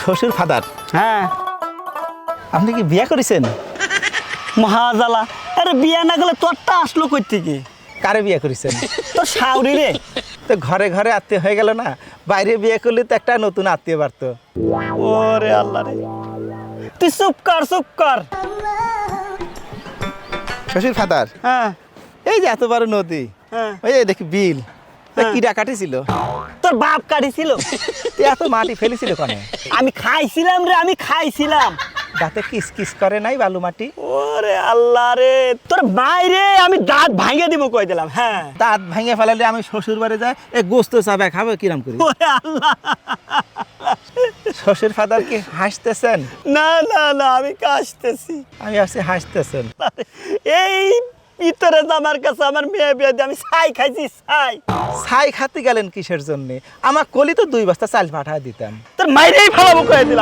শ্বশুর ফাদার, হ্যাঁ আপনি কি বিয়ে করেছেন? মহাজালা। আরে বিয়া না গেলে তোরটা আসলো কই থেকে? কারে বিয়ে করেছেন? তোর শাউরি রে। তো ঘরে ঘরে আত্মীয় হয়ে গেল না, বাইরে বিয়ে করলে তো একটা নতুন আত্মীয় বাড়তো। ওরে আল্লাহ রে, তুই চুপ কর চুপ কর। শ্বশুর ফাদার, হ্যাঁ এই যে এত বড় নদী, হ্যাঁ ওই যে দেখি বিল, হ্যাঁ। কি ডাকাটি ছিল? তোর বাপ কাটিছিল। এত মাটি ফেলেছিল কনে? আমি খাইছিলাম রে, আমি খাইছিলাম। দাঁতে কিস কিস করে নাই বালু মাটি? ওরে আল্লাহ রে, তোর বাইরে আমি দাঁত ভাঙে দিব কই দিলাম। হ্যাঁ দাঁত ভাঙে ফেলালে আমি শ্বশুর বাড়ি যাই, এ গোস্ত চাবে খাবে কিরাম করি? ওরে আল্লাহ। শ্বশুর ফাদার কি হাসতেছেন? না না না, আমি কাশতেছি। আমি ভাবছি হাসতেছেন। এই ভিতরে আমার কাছে আমার মেয়ে বিয়ে দিয়ে আমি ছাই খাইছি ছাই। ছাই খাতে গেলেন কিসের জন্য? আমার কলি তো 2 বস্তা চাল পাঠায় দিতাম। তোর মাইরেই ফেলাবো কয়ে দিলাম।